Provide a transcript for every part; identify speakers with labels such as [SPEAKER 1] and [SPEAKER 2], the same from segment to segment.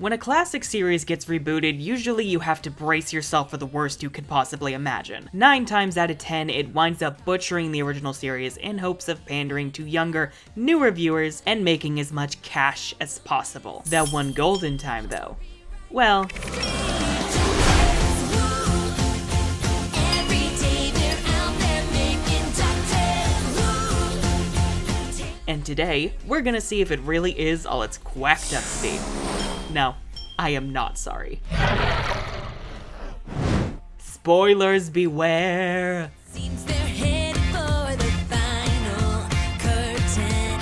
[SPEAKER 1] When a classic series gets rebooted, usually you have to brace yourself for the worst you could possibly imagine. 9 times out of 10, it winds up butchering the original series in hopes of pandering to younger, newer viewers and making as much cash as possible. That one golden time though, well... And today, we're gonna see if it really is all it's quacked up to be. No, I am not sorry. Spoilers beware!
[SPEAKER 2] Seems they're headed for the final curtain.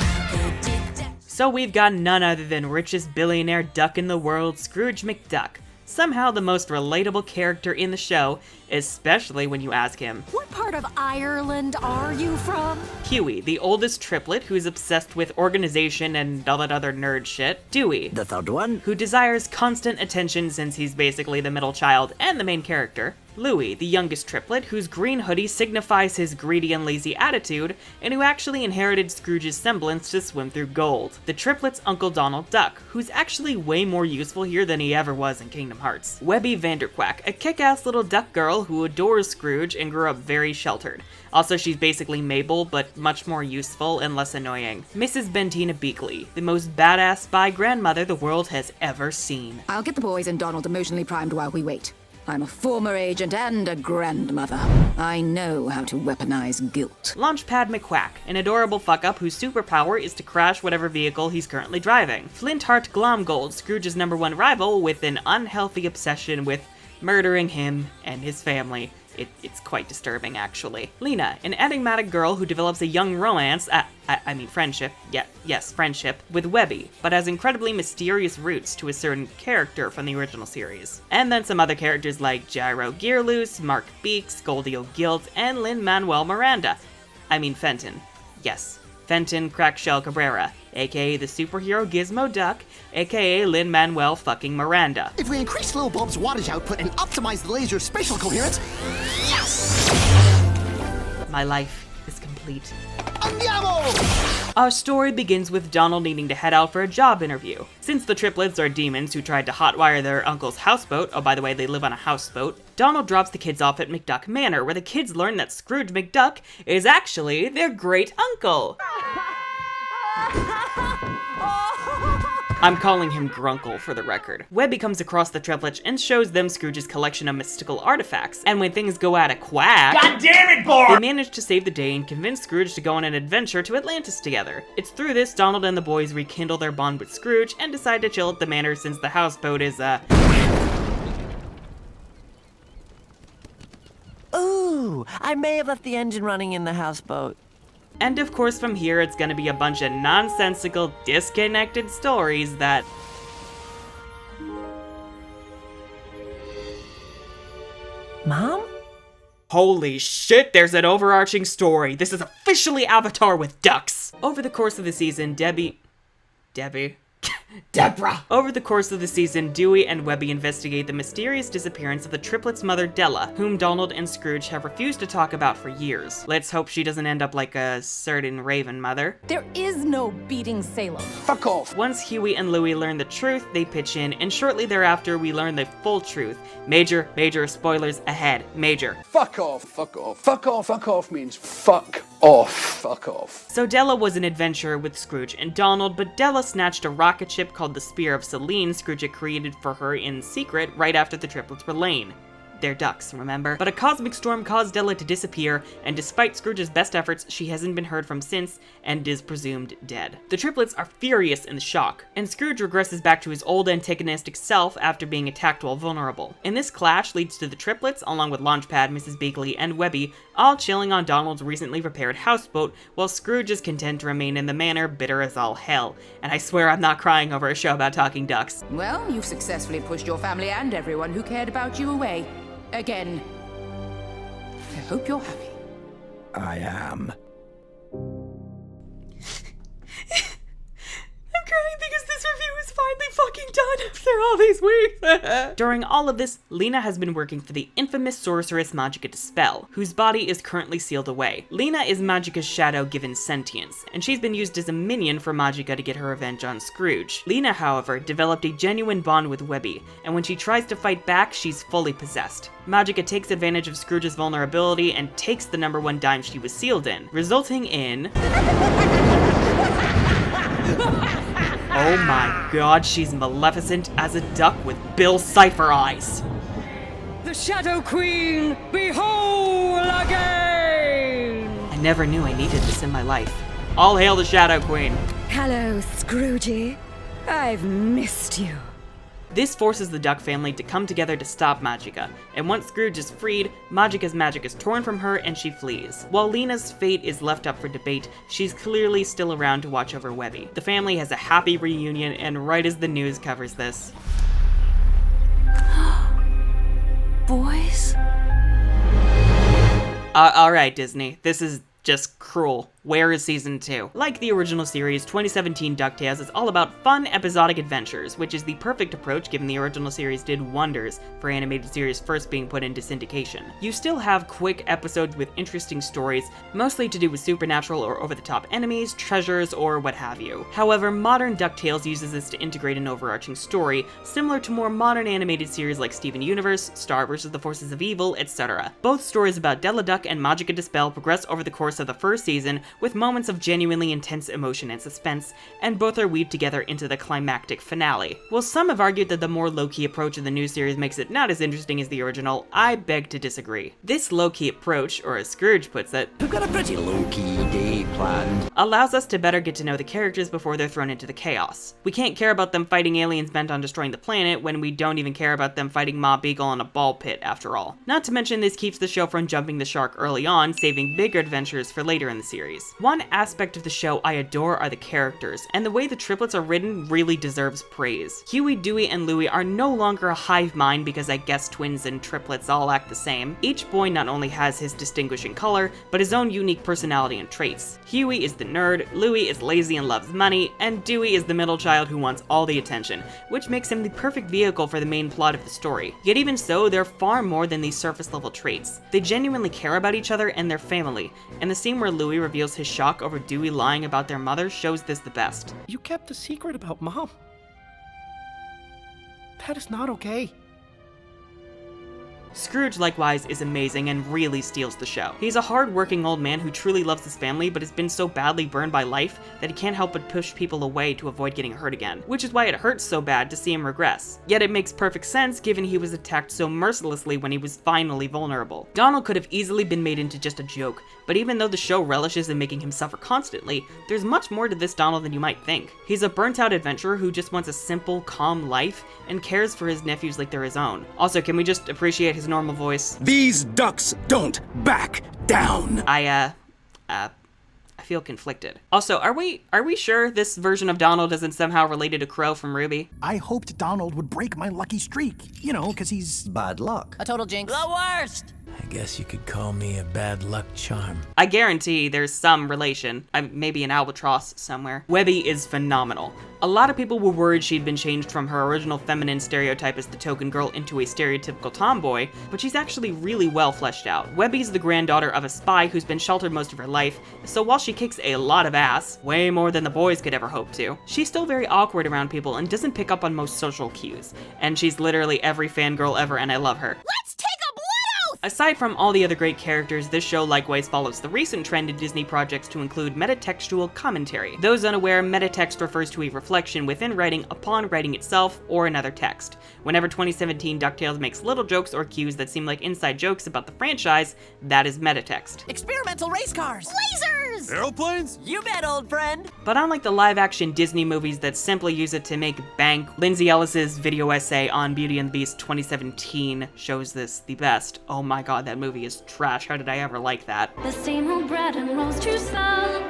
[SPEAKER 1] So we've got none other than richest billionaire duck in the world, Scrooge Mcduck. Somehow the most relatable character in the show, especially when you ask him,
[SPEAKER 3] What part of Ireland are you from?
[SPEAKER 1] Huey, the oldest triplet who's obsessed with organization and all that other nerd shit, Dewey,
[SPEAKER 4] The third one?
[SPEAKER 1] who desires constant attention since he's basically the middle child and the main character, Louie, the youngest triplet, whose green hoodie signifies his greedy and lazy attitude, and who actually inherited Scrooge's semblance to swim through gold. The triplet's Uncle Donald Duck, who's actually way more useful here than he ever was in Kingdom Hearts. Webby Vanderquack, a kick-ass little duck girl who adores Scrooge and grew up very sheltered. Also, she's basically Mabel, but much more useful and less annoying. Mrs. Bentina Beakley, the most badass spy grandmother the world has ever seen.
[SPEAKER 3] I'll get the boys and Donald emotionally primed while we wait. I'm a former agent and a grandmother. I know how to weaponize guilt.
[SPEAKER 1] Launchpad McQuack, an adorable fuck-up whose superpower is to crash whatever vehicle he's currently driving. Flintheart Glomgold, Scrooge's #1 rival with an unhealthy obsession with murdering him and his family. It's quite disturbing, actually. Lena, an enigmatic girl who develops a young romance, friendship, friendship, with Webby, but has incredibly mysterious roots to a certain character from the original series. And then some other characters like Gyro Gearloose, Mark Beeks, Goldie O'Gilt, and Lin-Manuel Miranda. Fenton. Yes, Fenton Crackshell Cabrera, aka the superhero Gizmo Duck, aka Lin-Manuel fucking Miranda.
[SPEAKER 5] If we increase Lil Bob's wattage output and optimize the laser's spatial coherence, yes!
[SPEAKER 1] My life is complete.
[SPEAKER 5] Andiamo!
[SPEAKER 1] Our story begins with Donald needing to head out for a job interview. Since the triplets are demons who tried to hotwire their uncle's houseboat, oh by the way, they live on a houseboat, Donald drops the kids off at McDuck Manor, where the kids learn that Scrooge McDuck is actually their great uncle. I'm calling him Grunkle for the record. Webby comes across the triplets and shows them Scrooge's collection of mystical artifacts, and when things go out of quack,
[SPEAKER 6] God damn it, Bart!
[SPEAKER 1] they manage to save the day and convince Scrooge to go on an adventure to Atlantis together. It's through this Donald and the boys rekindle their bond with Scrooge and decide to chill at the manor since the houseboat is,
[SPEAKER 4] Ooh, I may have left the engine running in the houseboat.
[SPEAKER 1] And of course from here it's gonna be a bunch of nonsensical, disconnected stories that...
[SPEAKER 4] Mom?
[SPEAKER 1] Holy shit, there's an overarching story! This is officially Avatar with ducks! Over the course of the season, Deborah! Over the course of the season, Dewey and Webby investigate the mysterious disappearance of the triplets' mother Della, whom Donald and Scrooge have refused to talk about for years. Let's hope she doesn't end up like a certain Raven mother.
[SPEAKER 3] There is no beating Salem.
[SPEAKER 5] Fuck off!
[SPEAKER 1] Once Huey and Louie learn the truth, they pitch in, and shortly thereafter we learn the full truth. Major spoilers ahead. Major.
[SPEAKER 7] Fuck off, fuck off. Fuck off, fuck off means fuck off, fuck off.
[SPEAKER 1] So Della was an adventurer with Scrooge and Donald, but Della snatched a rocket ship called the Spear of Selene Scrooge had created for her in secret right after the triplets were lain. They're ducks, remember? But a cosmic storm caused Della to disappear, and despite Scrooge's best efforts, she hasn't been heard from since, and is presumed dead. The triplets are furious in the shock, and Scrooge regresses back to his old antagonistic self after being attacked while vulnerable. And this clash leads to the triplets, along with Launchpad, Mrs. Beakley, and Webby, all chilling on Donald's recently repaired houseboat, while Scrooge is content to remain in the manor, bitter as all hell. And I swear I'm not crying over a show about talking ducks.
[SPEAKER 3] Well, you've successfully pushed your family and everyone who cared about you away. Again. I hope you're happy.
[SPEAKER 4] I am.
[SPEAKER 1] I'm crying because this review is finally fucking fucking done after all these weeks. During all of this, Lena has been working for the infamous sorceress Magica Dispel, whose body is currently sealed away. Lena is Magica's shadow given sentience, and she's been used as a minion for Magica to get her revenge on Scrooge. Lena, however, developed a genuine bond with Webby, and when she tries to fight back, she's fully possessed. Magica takes advantage of Scrooge's vulnerability and takes the #1 dime she was sealed in, resulting in... Oh my god, she's maleficent as a duck with Bill Cipher eyes.
[SPEAKER 6] The Shadow Queen, behold again!
[SPEAKER 1] I never knew I needed this in my life. All hail the Shadow Queen.
[SPEAKER 3] Hello, Scroogey. I've missed you.
[SPEAKER 1] This forces the Duck family to come together to stop Magica, and once Scrooge is freed, Magica's magic is torn from her and she flees. While Lena's fate is left up for debate, she's clearly still around to watch over Webby. The family has a happy reunion, and right as the news covers this...
[SPEAKER 2] Boys?
[SPEAKER 1] Alright, Disney, this is just cruel. Where is season 2? Like the original series, 2017 DuckTales is all about fun, episodic adventures, which is the perfect approach given the original series did wonders for animated series first being put into syndication. You still have quick episodes with interesting stories, mostly to do with supernatural or over-the-top enemies, treasures, or what have you. However, modern DuckTales uses this to integrate an overarching story, similar to more modern animated series like Steven Universe, Star vs. the Forces of Evil, etc. Both stories about Della Duck and Magica Dispel progress over the course of the first season, with moments of genuinely intense emotion and suspense, and both are weaved together into the climactic finale. While some have argued that the more low-key approach of the new series makes it not as interesting as the original, I beg to disagree. This low-key approach, or as Scrooge puts it,
[SPEAKER 8] We've got a pretty low-key day planned.
[SPEAKER 1] allows us to better get to know the characters before they're thrown into the chaos. We can't care about them fighting aliens bent on destroying the planet when we don't even care about them fighting Ma Beagle in a ball pit, after all. Not to mention this keeps the show from jumping the shark early on, saving bigger adventures for later in the series. One aspect of the show I adore are the characters, and the way the triplets are written really deserves praise. Huey, Dewey, and Louie are no longer a hive mind because I guess twins and triplets all act the same. Each boy not only has his distinguishing color, but his own unique personality and traits. Huey is the nerd, Louie is lazy and loves money, and Dewey is the middle child who wants all the attention, which makes him the perfect vehicle for the main plot of the story. Yet even so, they're far more than these surface level traits. They genuinely care about each other and their family, and the scene where Louie reveals his shock over Dewey lying about their mother shows this the best.
[SPEAKER 8] You kept a secret about Mom. That is not okay.
[SPEAKER 1] Scrooge, likewise, is amazing and really steals the show. He's a hard-working old man who truly loves his family but has been so badly burned by life that he can't help but push people away to avoid getting hurt again, which is why it hurts so bad to see him regress. Yet it makes perfect sense given he was attacked so mercilessly when he was finally vulnerable. Donald could have easily been made into just a joke, but even though the show relishes in making him suffer constantly, there's much more to this Donald than you might think. He's a burnt-out adventurer who just wants a simple, calm life and cares for his nephews like they're his own. Also, can we just appreciate his normal voice?
[SPEAKER 9] These ducks don't back down.
[SPEAKER 1] I feel conflicted. Also, are we sure this version of Donald isn't somehow related to Crow from Ruby?
[SPEAKER 5] I hoped Donald would break my lucky streak. You know, because he's...
[SPEAKER 8] Bad luck.
[SPEAKER 4] A total jinx.
[SPEAKER 6] The worst!
[SPEAKER 9] I guess you could call me a bad luck charm.
[SPEAKER 1] I guarantee there's some relation. Maybe an albatross somewhere. Webby is phenomenal. A lot of people were worried she'd been changed from her original feminine stereotype as the token girl into a stereotypical tomboy, but she's actually really well fleshed out. Webby's the granddaughter of a spy who's been sheltered most of her life, so while she kicks a lot of ass, way more than the boys could ever hope to, she's still very awkward around people and doesn't pick up on most social cues. And she's literally every fangirl ever, and I love her.
[SPEAKER 2] Let's take a blood oath!
[SPEAKER 1] Aside from all the other great characters, this show likewise follows the recent trend in Disney projects to include metatextual commentary. Those unaware, metatext refers to a reflection within writing upon writing itself or another text. Whenever 2017 DuckTales makes little jokes or cues that seem like inside jokes about the franchise, that is metatext.
[SPEAKER 4] Experimental race cars.
[SPEAKER 2] Lasers!
[SPEAKER 9] Airplanes?
[SPEAKER 4] You bet, old friend.
[SPEAKER 1] But unlike the live-action Disney movies that simply use it to make bank, Lindsay Ellis's video essay on Beauty and the Beast 2017 shows this the best. Oh my god, that movie is trash. How did I ever like that?
[SPEAKER 2] The same old bread and rolls too slow.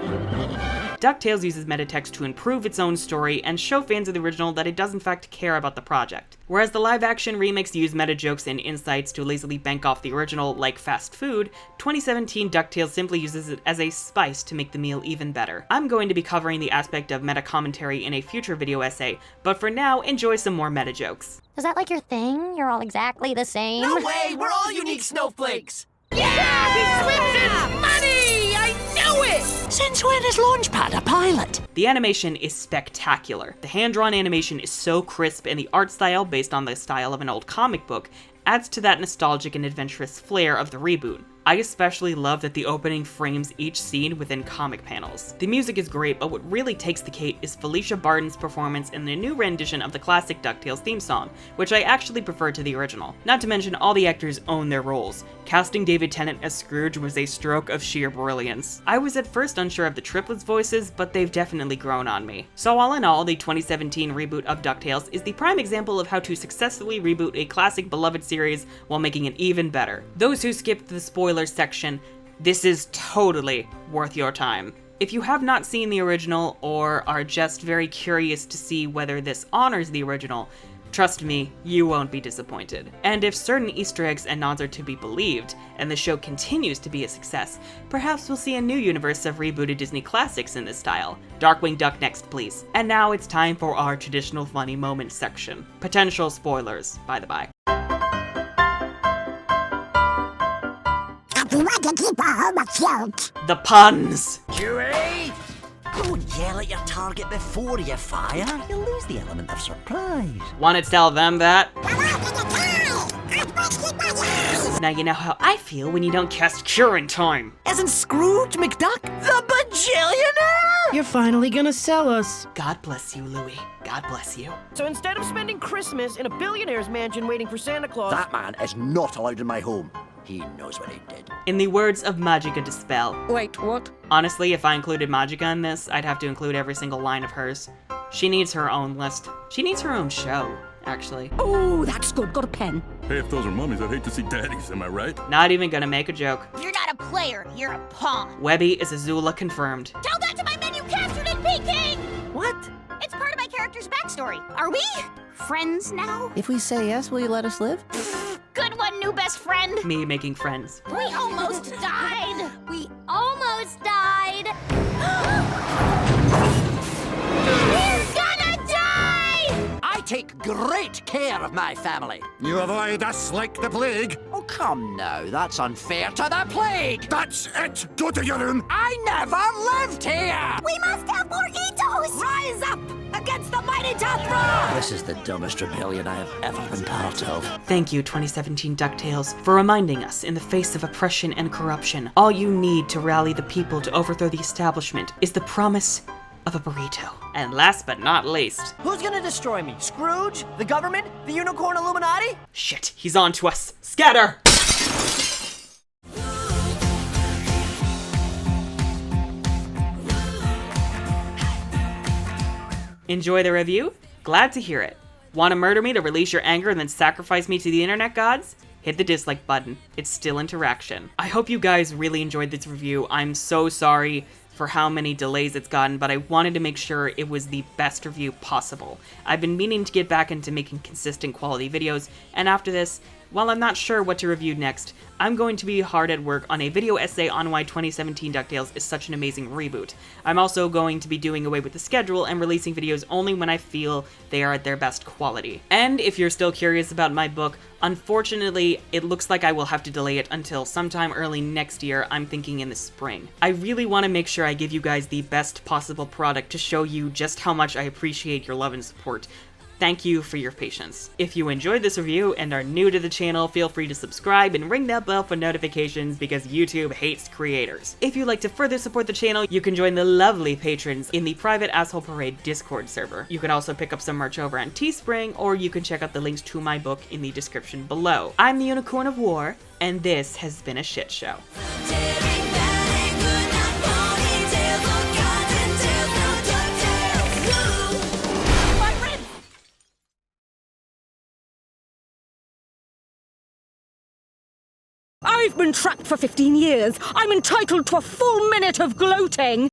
[SPEAKER 1] DuckTales uses metatext to improve its own story and show fans of the original that it does in fact care about the project. Whereas the live-action remakes use meta jokes and insights to lazily bank off the original like fast food, 2017 DuckTales simply uses it as a spice to make the meal even better. I'm going to be covering the aspect of meta commentary in a future video essay, but for now, enjoy some more meta jokes.
[SPEAKER 10] Is that like your thing? You're all exactly the same?
[SPEAKER 4] No way! We're all unique snowflakes!
[SPEAKER 6] Yeah! He swims in money! I knew it!
[SPEAKER 4] Since when is Launchpad a pilot?
[SPEAKER 1] The animation is spectacular. The hand-drawn animation is so crisp, and the art style, based on the style of an old comic book, adds to that nostalgic and adventurous flair of the reboot. I especially love that the opening frames each scene within comic panels. The music is great, but what really takes the cake is Felicia Barton's performance in the new rendition of the classic DuckTales theme song, which I actually prefer to the original. Not to mention, all the actors own their roles. Casting David Tennant as Scrooge was a stroke of sheer brilliance. I was at first unsure of the triplets' voices, but they've definitely grown on me. So all in all, the 2017 reboot of DuckTales is the prime example of how to successfully reboot a classic beloved series while making it even better. Those who skipped the spoilers section, this is totally worth your time. If you have not seen the original or are just very curious to see whether this honors the original, trust me, you won't be disappointed. And if certain Easter eggs and nods are to be believed, and the show continues to be a success, perhaps we'll see a new universe of rebooted Disney classics in this style. Darkwing Duck next, please. And now it's time for our traditional funny moments section. Potential spoilers, by the by. The puns!
[SPEAKER 4] Chewie! Don't yell at your target before you fire. You'll lose the element of surprise.
[SPEAKER 1] Wanna tell them that? Now you know how I feel when you don't cast Cure in time.
[SPEAKER 4] Isn't Scrooge Mcduck the bajillionaire?
[SPEAKER 8] You're finally gonna sell us.
[SPEAKER 1] God bless you, Louie. God bless you.
[SPEAKER 6] So instead of spending Christmas in a billionaire's mansion waiting for Santa Claus,
[SPEAKER 5] That man is not allowed in my home. He knows what he did.
[SPEAKER 1] In the words of Magica Dispel.
[SPEAKER 6] Wait, what?
[SPEAKER 1] Honestly, if I included Magica in this, I'd have to include every single line of hers. She needs her own list. She needs her own show, actually.
[SPEAKER 3] Oh, that's good. Got a pen.
[SPEAKER 9] Hey, if those are mummies, I'd hate to see daddies, am I right?
[SPEAKER 1] Not even gonna make a joke.
[SPEAKER 10] You're not a player, you're a pawn.
[SPEAKER 1] Webby is Azula confirmed.
[SPEAKER 10] Tell that to my menu captured in Peking!
[SPEAKER 6] What?
[SPEAKER 10] It's part of my character's backstory. Are we friends now?
[SPEAKER 3] If we say yes, will you let us live?
[SPEAKER 10] Good one, new best friend.
[SPEAKER 1] Me making friends.
[SPEAKER 10] We almost died. We almost died. We're gonna die!
[SPEAKER 5] I take great care of my family.
[SPEAKER 9] You avoid us like the plague.
[SPEAKER 5] Oh, come now. That's unfair to the plague.
[SPEAKER 9] That's it! Go to your room!
[SPEAKER 5] I never lived here.
[SPEAKER 10] We must have more Itos!
[SPEAKER 5] Rise up against the mighty Tathra!
[SPEAKER 4] This is the dumbest rebellion I have ever been part of.
[SPEAKER 1] Thank you, 2017 DuckTales, for reminding us, in the face of oppression and corruption, all you need to rally the people to overthrow the establishment is the promise of a burrito. And last but not least...
[SPEAKER 4] Who's gonna destroy me? Scrooge? The government? The Unicorn Illuminati?
[SPEAKER 1] Shit, he's on to us. Scatter! Enjoy the review? Glad to hear it. Want to murder me to release your anger and then sacrifice me to the internet gods? Hit the dislike button. It's still interaction. I hope you guys really enjoyed this review. I'm so sorry for how many delays it's gotten, but I wanted to make sure it was the best review possible. I've been meaning to get back into making consistent quality videos, and after this, while I'm not sure what to review next, I'm going to be hard at work on a video essay on why 2017 DuckTales is such an amazing reboot. I'm also going to be doing away with the schedule and releasing videos only when I feel they are at their best quality. And if you're still curious about my book, unfortunately, it looks like I will have to delay it until sometime early next year. I'm thinking in the spring. I really want to make sure I give you guys the best possible product to show you just how much I appreciate your love and support. Thank you for your patience. If you enjoyed this review and are new to the channel, feel free to subscribe and ring that bell for notifications because YouTube hates creators. If you'd like to further support the channel, you can join the lovely patrons in the private Asshole Parade Discord server. You can also pick up some merch over on Teespring, or you can check out the links to my book in the description below. I'm the Unicorn of War, and this has been a shit show.
[SPEAKER 6] I've been trapped for 15 years. I'm entitled to a full minute of gloating.